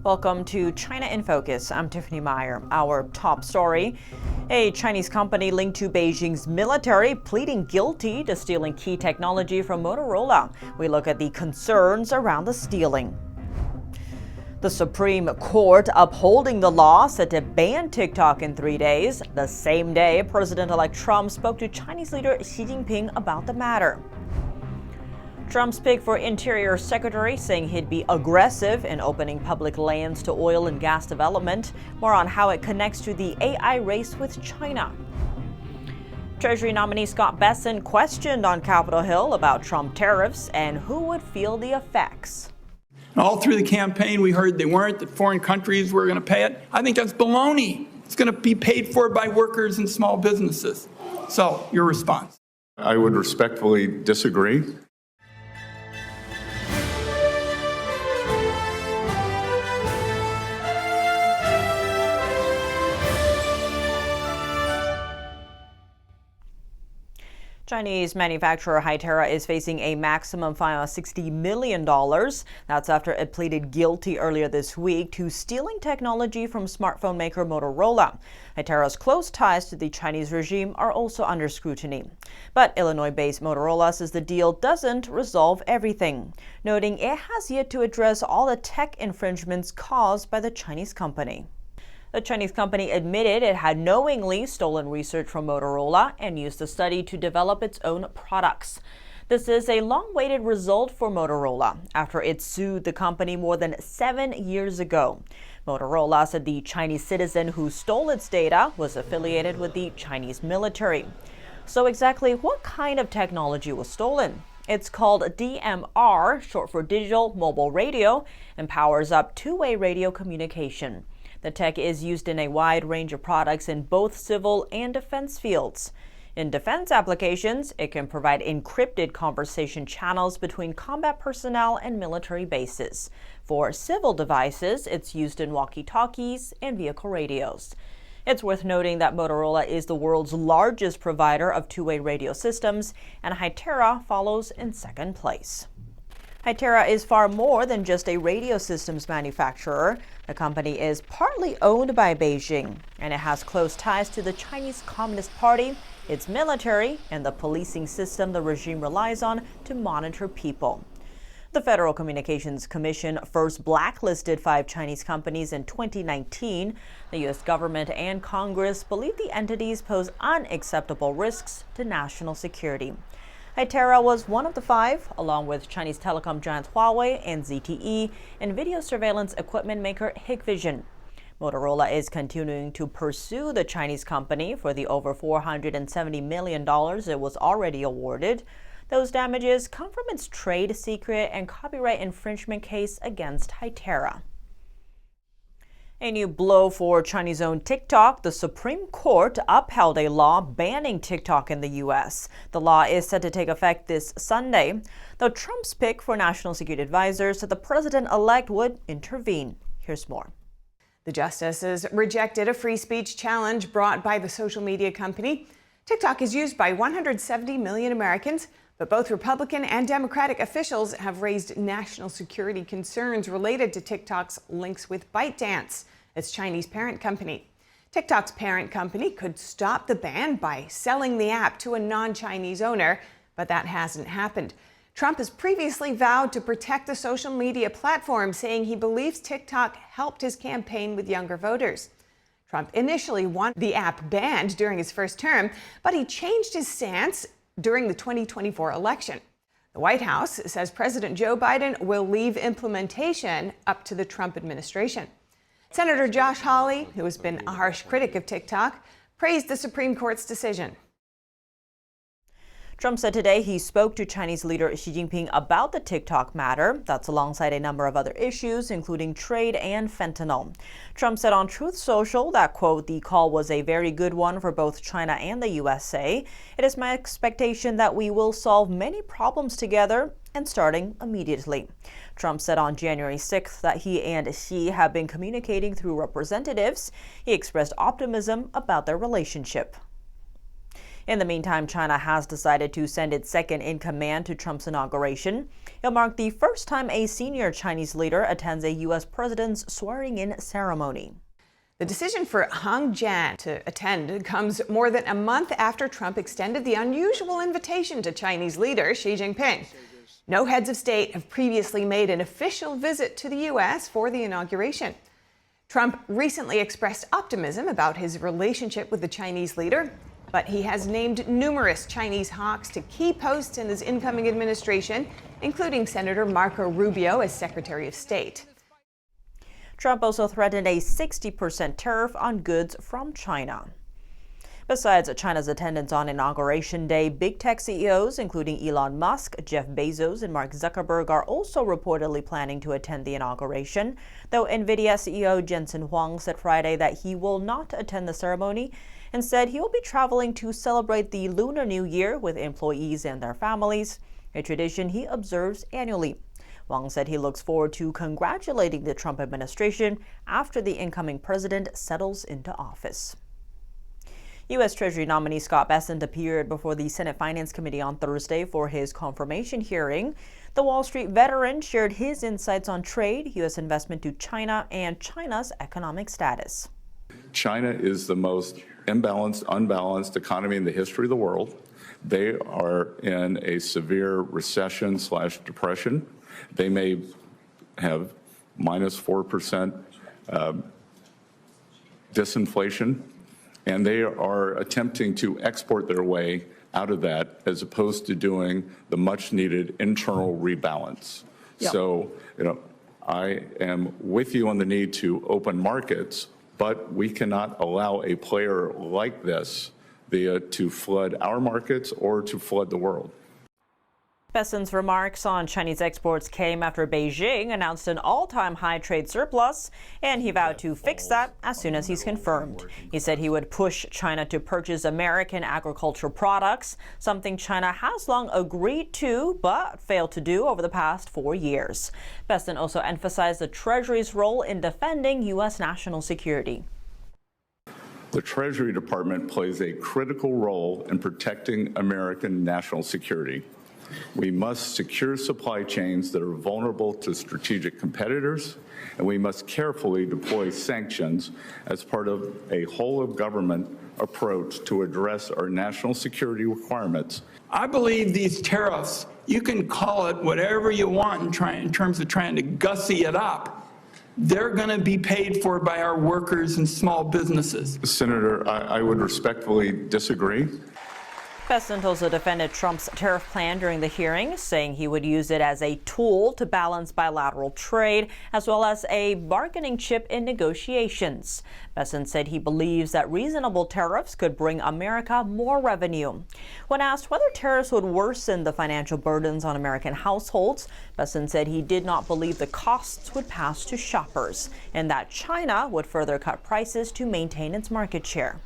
Welcome to China in Focus. I'm Tiffany Meyer. Our top story: a Chinese company linked to Beijing's military pleading guilty to stealing key technology from Motorola. We look at the concerns around the stealing. The Supreme Court upholding the law set to ban TikTok in 3 days. The same day, President-elect Trump spoke to Chinese leader Xi Jinping about the matter. Trump's pick for Interior Secretary saying he'd be aggressive in opening public lands to oil and gas development. More on how it connects to the AI race with China. Treasury nominee Scott Bessent questioned on Capitol Hill about Trump tariffs and who would feel the effects. All through the campaign, we heard they weren't, that foreign countries were going to pay it. I think that's baloney. It's going to be paid for by workers and small businesses. So, your response? I would respectfully disagree. Chinese manufacturer Hytera is facing a maximum fine of $60 million. That's after it pleaded guilty earlier this week to stealing technology from smartphone maker Motorola. Hytera's close ties to the Chinese regime are also under scrutiny. But Illinois-based Motorola says the deal doesn't resolve everything, noting it has yet to address all the tech infringements caused by the Chinese company. The Chinese company admitted it had knowingly stolen research from Motorola and used the study to develop its own products. This is a long-awaited result for Motorola after it sued the company more than 7 years ago. Motorola said the Chinese citizen who stole its data was affiliated with the Chinese military. So exactly what kind of technology was stolen? It's called DMR, short for Digital Mobile Radio, and powers up two-way radio communication. The tech is used in a wide range of products in both civil and defense fields. In defense applications, it can provide encrypted conversation channels between combat personnel and military bases. For civil devices, it's used in walkie-talkies and vehicle radios. It's worth noting that Motorola is the world's largest provider of two-way radio systems, and Hytera follows in second place. Hytera is far more than just a radio systems manufacturer. The company is partly owned by Beijing, and it has close ties to the Chinese Communist Party, its military, and the policing system the regime relies on to monitor people. The Federal Communications Commission first blacklisted 5 Chinese companies in 2019. The U.S. government and Congress believe the entities pose unacceptable risks to national security. Hytera was one of the 5, along with Chinese telecom giants Huawei and ZTE, and video surveillance equipment maker Hikvision. Motorola is continuing to pursue the Chinese company for the over $470 million it was already awarded. Those damages come from its trade secret and copyright infringement case against Hytera. A new blow for Chinese-owned TikTok. The Supreme Court upheld a law banning TikTok in the U.S. The law is set to take effect this Sunday, though Trump's pick for National Security Advisor said the president-elect would intervene. Here's more. The justices rejected a free speech challenge brought by the social media company. TikTok is used by 170 million Americans, but both Republican and Democratic officials have raised national security concerns related to TikTok's links with ByteDance, its Chinese parent company. TikTok's parent company could stop the ban by selling the app to a non-Chinese owner, but that hasn't happened. Trump has previously vowed to protect the social media platform, saying he believes TikTok helped his campaign with younger voters. Trump initially wanted the app banned during his first term, but he changed his stance during the 2024 election. The White House says President Joe Biden will leave implementation up to the Trump administration. Senator Josh Hawley, who has been a harsh critic of TikTok, praised the Supreme Court's decision. Trump said today he spoke to Chinese leader Xi Jinping about the TikTok matter. That's alongside a number of other issues, including trade and fentanyl. Trump said on Truth Social that, quote, "The call was a very good one for both China and the USA. It is my expectation that we will solve many problems together and starting immediately." Trump said on January 6th that he and Xi have been communicating through representatives. He expressed optimism about their relationship. In the meantime, China has decided to send its second-in-command to Trump's inauguration. It'll mark the first time a senior Chinese leader attends a U.S. president's swearing-in ceremony. The decision for Hang Jian to attend comes more than a month after Trump extended the unusual invitation to Chinese leader Xi Jinping. No heads of state have previously made an official visit to the U.S. for the inauguration. Trump recently expressed optimism about his relationship with the Chinese leader, but he has named numerous Chinese hawks to key posts in his incoming administration, including Senator Marco Rubio as Secretary of State. Trump also threatened a 60% tariff on goods from China. Besides China's attendance on Inauguration Day, big tech CEOs, including Elon Musk, Jeff Bezos, and Mark Zuckerberg, are also reportedly planning to attend the inauguration, though Nvidia CEO Jensen Huang said Friday that he will not attend the ceremony. Instead, he will be traveling to celebrate the Lunar New Year with employees and their families, a tradition he observes annually. Huang said he looks forward to congratulating the Trump administration after the incoming president settles into office. U.S. Treasury nominee Scott Bessent appeared before the Senate Finance Committee on Thursday for his confirmation hearing. The Wall Street veteran shared his insights on trade, U.S. investment to China, and China's economic status. China is the most unbalanced economy in the history of the world. They are in a severe recession/depression. They may have minus 4% disinflation, and they are attempting to export their way out of that as opposed to doing the much needed internal rebalance. Yep. So, I am with you on the need to open markets, but we cannot allow a player like this to flood our markets or to flood the world. Bessent's remarks on Chinese exports came after Beijing announced an all-time high trade surplus, and he vowed to fix that as soon as he's confirmed. He said he would push China to purchase American agricultural products, something China has long agreed to but failed to do over the past 4 years. Bessent also emphasized the Treasury's role in defending U.S. national security. The Treasury Department plays a critical role in protecting American national security. We must secure supply chains that are vulnerable to strategic competitors, and we must carefully deploy sanctions as part of a whole-of-government approach to address our national security requirements. I believe these tariffs, you can call it whatever you want in terms of trying to gussy it up. They're going to be paid for by our workers and small businesses. Senator, I would respectfully disagree. Bessent also defended Trump's tariff plan during the hearing, saying he would use it as a tool to balance bilateral trade, as well as a bargaining chip in negotiations. Bessent said he believes that reasonable tariffs could bring America more revenue. When asked whether tariffs would worsen the financial burdens on American households, Bessent said he did not believe the costs would pass to shoppers, and that China would further cut prices to maintain its market share.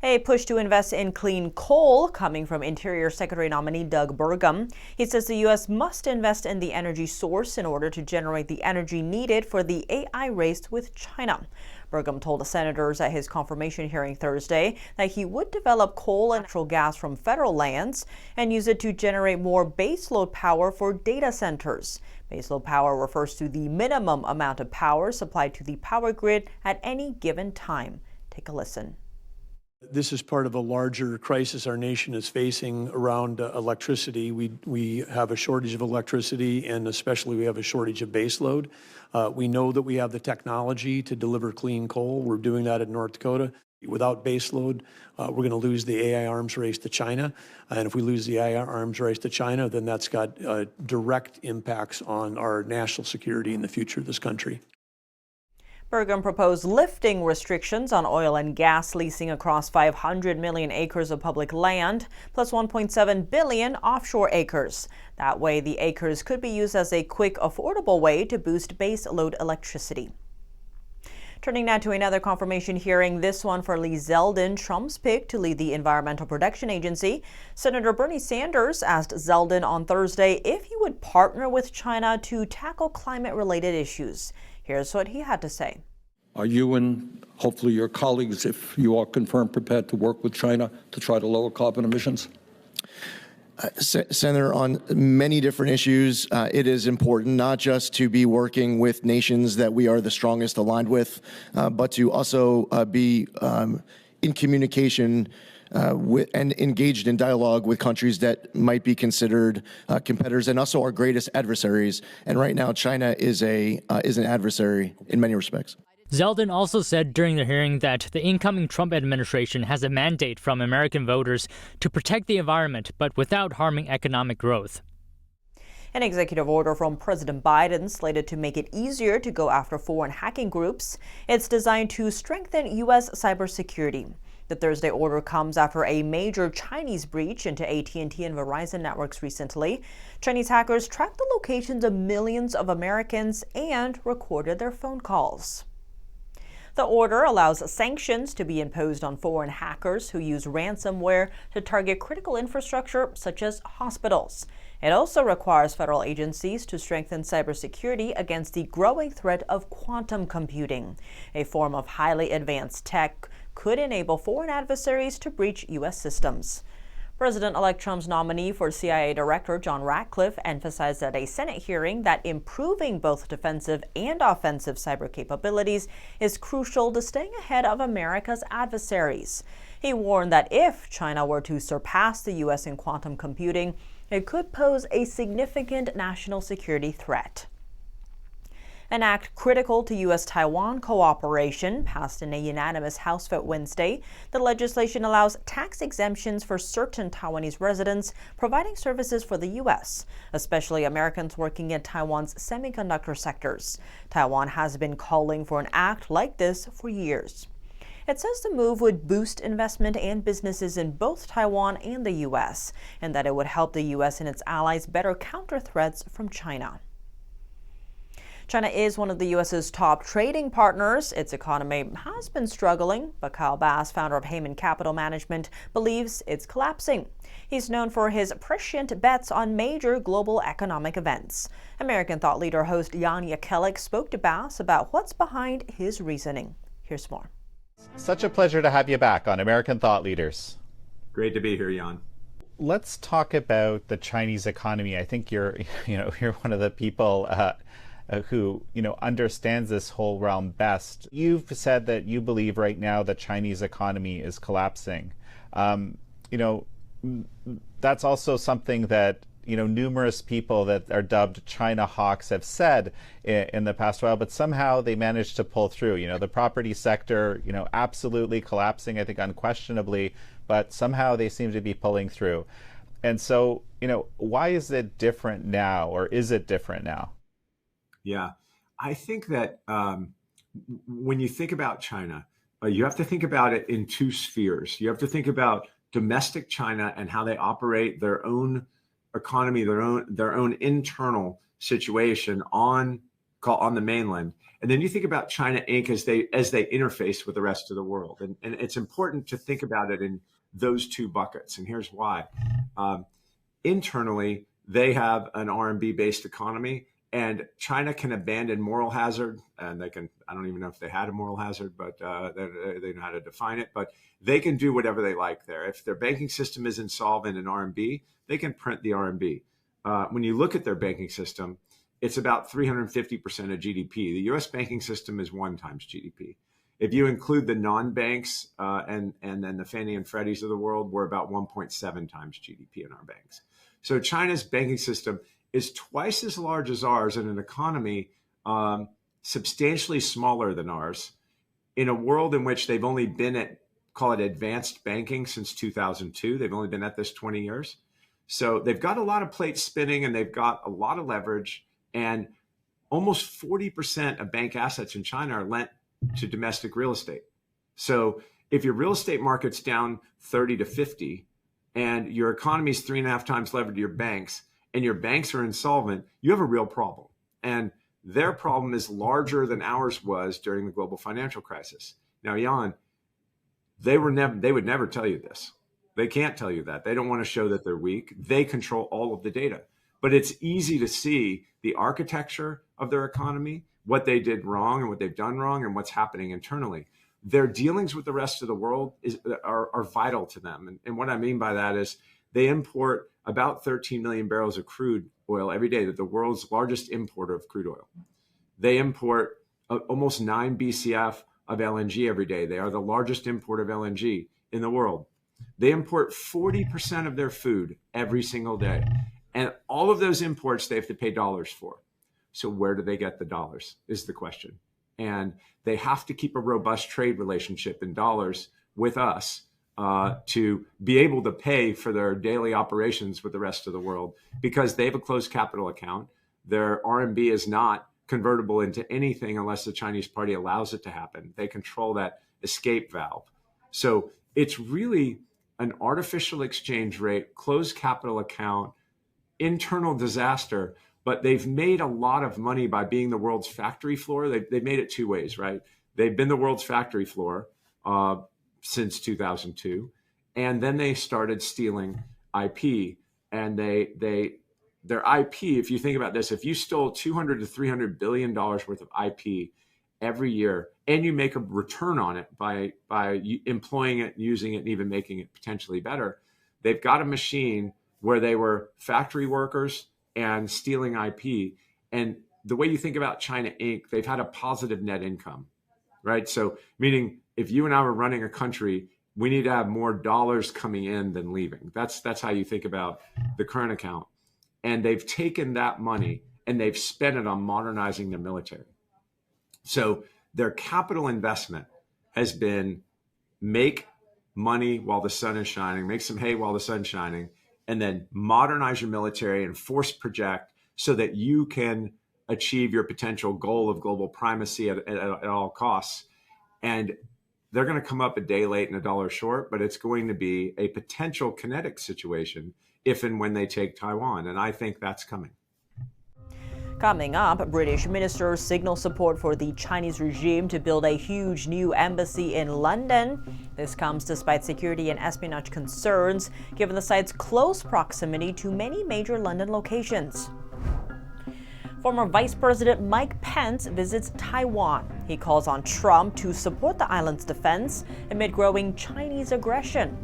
A push to invest in clean coal coming from Interior Secretary nominee Doug Burgum. He says the U.S. must invest in the energy source in order to generate the energy needed for the AI race with China. Burgum told the senators at his confirmation hearing Thursday that he would develop coal and natural gas from federal lands and use it to generate more baseload power for data centers. Baseload power refers to the minimum amount of power supplied to the power grid at any given time. Take a listen. This is part of a larger crisis our nation is facing around electricity. We have a shortage of electricity, and especially we have a shortage of baseload. We know that we have the technology to deliver clean coal. We're doing that in North Dakota. Without baseload, we're going to lose the AI arms race to China. And if we lose the AI arms race to China, then that's got direct impacts on our national security and the future of this country. Burgum proposed lifting restrictions on oil and gas leasing across 500 million acres of public land, plus 1.7 billion offshore acres. That way, the acres could be used as a quick, affordable way to boost base load electricity. Turning now to another confirmation hearing, this one for Lee Zeldin, Trump's pick to lead the Environmental Protection Agency. Senator Bernie Sanders asked Zeldin on Thursday if he would partner with China to tackle climate-related issues. Here's what he had to say. Are you and hopefully your colleagues, if you are confirmed, prepared to work with China to try to lower carbon emissions? Senator, on many different issues, it is important not just to be working with nations that we are the strongest aligned with, but to also be in communication and engaged in dialogue with countries that might be considered competitors and also our greatest adversaries. And right now, China is an adversary in many respects. Zeldin also said during the hearing that the incoming Trump administration has a mandate from American voters to protect the environment, but without harming economic growth. An executive order from President Biden slated to make it easier to go after foreign hacking groups. It's designed to strengthen U.S. cybersecurity. The Thursday order comes after a major Chinese breach into AT&T and Verizon networks recently. Chinese hackers tracked the locations of millions of Americans and recorded their phone calls. The order allows sanctions to be imposed on foreign hackers who use ransomware to target critical infrastructure such as hospitals. It also requires federal agencies to strengthen cybersecurity against the growing threat of quantum computing. A form of highly advanced tech could enable foreign adversaries to breach U.S. systems. President-elect Trump's nominee for CIA Director John Ratcliffe emphasized at a Senate hearing that improving both defensive and offensive cyber capabilities is crucial to staying ahead of America's adversaries. He warned that if China were to surpass the U.S. in quantum computing, it could pose a significant national security threat. An act critical to U.S.-Taiwan cooperation passed in a unanimous House vote Wednesday. The legislation allows tax exemptions for certain Taiwanese residents providing services for the U.S., especially Americans working in Taiwan's semiconductor sectors. Taiwan has been calling for an act like this for years. It says the move would boost investment and businesses in both Taiwan and the U.S., and that it would help the U.S. and its allies better counter threats from China. China is one of the U.S.'s top trading partners. Its economy has been struggling, but Kyle Bass, founder of Heyman Capital Management, believes it's collapsing. He's known for his prescient bets on major global economic events. American thought leader host Jan Jekielek spoke to Bass about what's behind his reasoning. Here's more. Such a pleasure to have you back on American Thought Leaders. Great to be here, Jan. Let's talk about the Chinese economy. I think you're one of the people who understands this whole realm best. You've said that you believe right now the Chinese economy is collapsing. That's also something that numerous people that are dubbed China hawks have said in the past while, but somehow they managed to pull through. The property sector, absolutely collapsing, I think unquestionably, but somehow they seem to be pulling through. And so, why is it different now, or is it different now? Yeah, I think that when you think about China, you have to think about it in two spheres. You have to think about domestic China and how they operate their own economy, their own internal situation on the mainland, and then you think about China Inc. as they interface with the rest of the world. And it's important to think about it in those two buckets. And here's why: internally, they have an RMB based economy. And China can abandon moral hazard, and they can, I don't even know if they had a moral hazard, but they know how to define it, but they can do whatever they like there. If their banking system is insolvent in RMB, they can print the RMB. When you look at their banking system, it's about 350% of GDP. The US banking system is 1 times GDP. If you include the non-banks and then the Fannie and Freddies of the world, we're about 1.7 times GDP in our banks. So China's banking system is twice as large as ours in an economy substantially smaller than ours, in a world in which they've only been at, call it advanced banking, since 2002. They've only been at this 20 years. So they've got a lot of plates spinning and they've got a lot of leverage, and almost 40% of bank assets in China are lent to domestic real estate. So if your real estate market's down 30 to 50 and your economy is 3.5 times levered to your banks, and your banks are insolvent, you have a real problem. And their problem is larger than ours was during the global financial crisis. Now, Jan, they would never tell you this. They can't tell you that. They don't want to show that they're weak. They control all of the data. But it's easy to see the architecture of their economy what they did wrong and what they've done wrong and what's happening internally. Their dealings with the rest of the world are vital to them. And what I mean by that is they import about 13 million barrels of crude oil every day. They're the world's largest importer of crude oil. They import almost 9 BCF of LNG every day. They are the largest importer of LNG in the world. They import 40% of their food every single day. And all of those imports they have to pay dollars for. So where do they get the dollars is the question. And they have to keep a robust trade relationship in dollars with us to be able to pay for their daily operations with the rest of the world, because they have a closed capital account. Their RMB is not convertible into anything unless the Chinese party allows it to happen. They control that escape valve. So it's really an artificial exchange rate, closed capital account, internal disaster. But they've made a lot of money by being the world's factory floor. They've made it two ways, right? They've been the world's factory floor since 2002. And then they started stealing IP. And their IP, if you think about this, if you stole $200 to $300 billion worth of IP every year, and you make a return on it by employing it, using it, and even making it potentially better, they've got a machine where they were factory workers and stealing IP. And the way you think about China Inc., they've had a positive net income, right? So meaning if you and I were running a country, we need to have more dollars coming in than leaving. That's how you think about the current account. And they've taken that money and they've spent it on modernizing their military. So their capital investment has been make money while the sun is shining, make some hay while the sun's shining, and then modernize your military and force project so that you can achieve your potential goal of global primacy at all costs. And they're going to come up a day late and a dollar short, but it's going to be a potential kinetic situation if and when they take Taiwan. And I think that's coming. Coming up, British ministers signal support for the Chinese regime to build a huge new embassy in London. This comes despite security and espionage concerns, given the site's close proximity to many major London locations. Former Vice President Mike Pence visits Taiwan. He calls on Trump to support the island's defense amid growing Chinese aggression.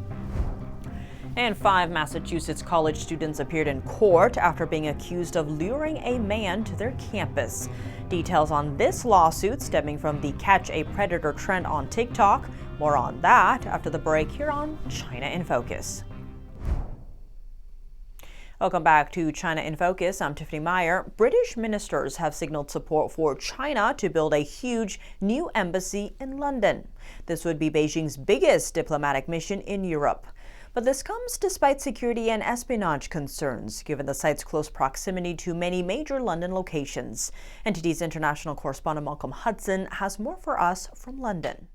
And 5 Massachusetts college students appeared in court after being accused of luring a man to their campus. Details on this lawsuit stemming from the Catch a Predator trend on TikTok. More on that after the break here on China in Focus. Welcome back to China in Focus. I'm Tiffany Meyer. British ministers have signaled support for China to build a huge new embassy in London. This would be Beijing's biggest diplomatic mission in Europe. But this comes despite security and espionage concerns, given the site's close proximity to many major London locations. NTD's international correspondent Malcolm Hudson has more for us from London.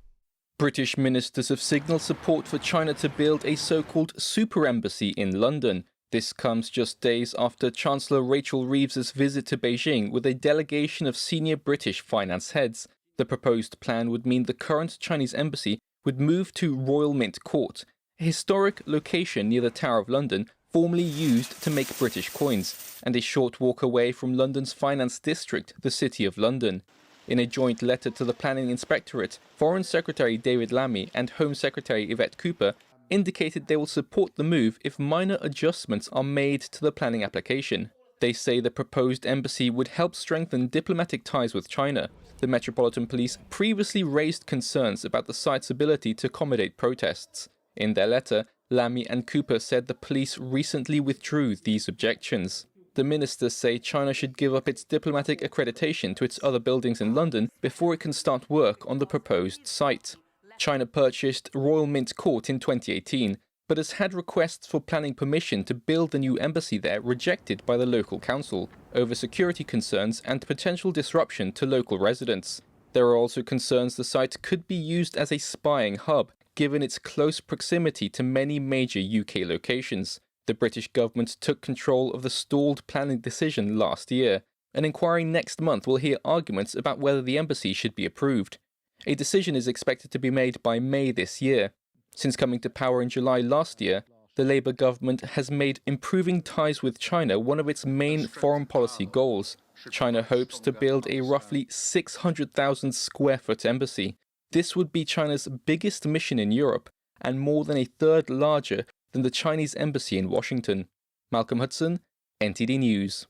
British ministers have signalled support for China to build a so-called super embassy in London. This comes just days after Chancellor Rachel Reeves's visit to Beijing with a delegation of senior British finance heads. The proposed plan would mean the current Chinese embassy would move to Royal Mint Court, a historic location near the Tower of London, formerly used to make British coins, and a short walk away from London's finance district, the City of London. In a joint letter to the Planning Inspectorate, Foreign Secretary David Lammy and Home Secretary Yvette Cooper indicated they will support the move if minor adjustments are made to the planning application. They say the proposed embassy would help strengthen diplomatic ties with China. The Metropolitan Police previously raised concerns about the site's ability to accommodate protests. In their letter, Lammy and Cooper said the police recently withdrew these objections. The ministers say China should give up its diplomatic accreditation to its other buildings in London before it can start work on the proposed site. China purchased Royal Mint Court in 2018, but has had requests for planning permission to build the new embassy there rejected by the local council over security concerns and potential disruption to local residents. There are also concerns the site could be used as a spying hub, given its close proximity to many major UK locations. The British government took control of the stalled planning decision last year. An inquiry next month will hear arguments about whether the embassy should be approved. A decision is expected to be made by May this year. Since coming to power in July last year, The Labour government has made improving ties with China one of its main foreign policy goals. China hopes to build a roughly 600,000 square foot embassy. This would be China's biggest mission in Europe and more than a third larger than the Chinese embassy in Washington. Malcolm Hudson, NTD News.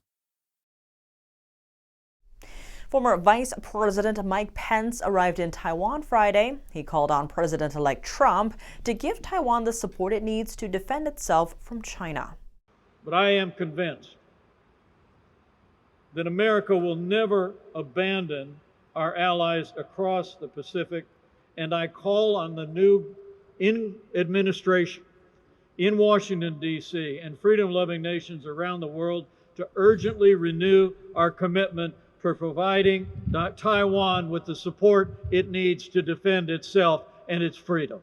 Former Vice President Mike Pence arrived in Taiwan Friday. He called on President-elect Trump to give Taiwan the support it needs to defend itself from China. But I am convinced that America will never abandon our allies across the Pacific, and I call on the new administration in Washington, D.C., and freedom-loving nations around the world to urgently renew our commitment for providing Taiwan with the support it needs to defend itself and its freedom.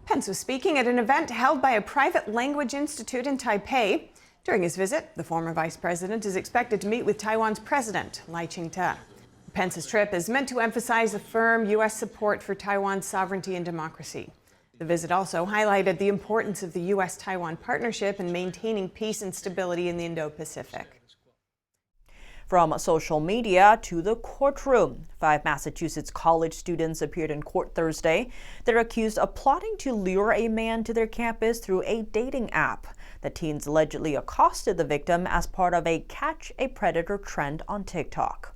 Pence was speaking at an event held by a private language institute in Taipei. During his visit, the former vice president is expected to meet with Taiwan's president, Lai Ching-te. Pence's trip is meant to emphasize a firm U.S. support for Taiwan's sovereignty and democracy. The visit also highlighted the importance of the U.S.-Taiwan partnership in maintaining peace and stability in the Indo-Pacific. From social media to the courtroom, 5 Massachusetts college students appeared in court Thursday. They're accused of plotting to lure a man to their campus through a dating app. The teens allegedly accosted the victim as part of a catch a predator trend on TikTok.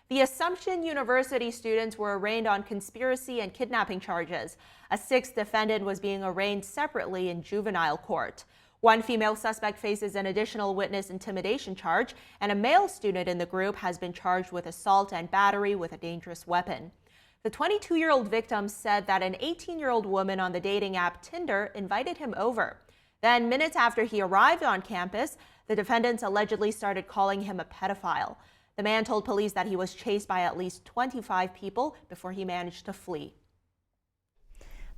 The Assumption University students were arraigned on conspiracy and kidnapping charges. A 6th defendant was being arraigned separately in juvenile court. One female suspect faces an additional witness intimidation charge, and a male student in the group has been charged with assault and battery with a dangerous weapon. The 22-year-old victim said that an 18-year-old woman on the dating app Tinder invited him over. Then, minutes after he arrived on campus, the defendants allegedly started calling him a pedophile. The man told police that he was chased by at least 25 people before he managed to flee.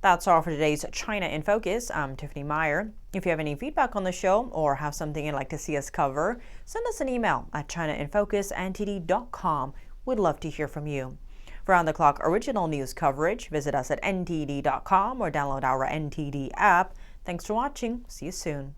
That's all for today's China in Focus. I'm Tiffany Meyer. If you have any feedback on the show or have something you'd like to see us cover, send us an email at chinainfocus@ntd.com. We'd love to hear from you. For round-the-clock original news coverage, visit us at ntd.com or download our NTD app. Thanks for watching. See you soon.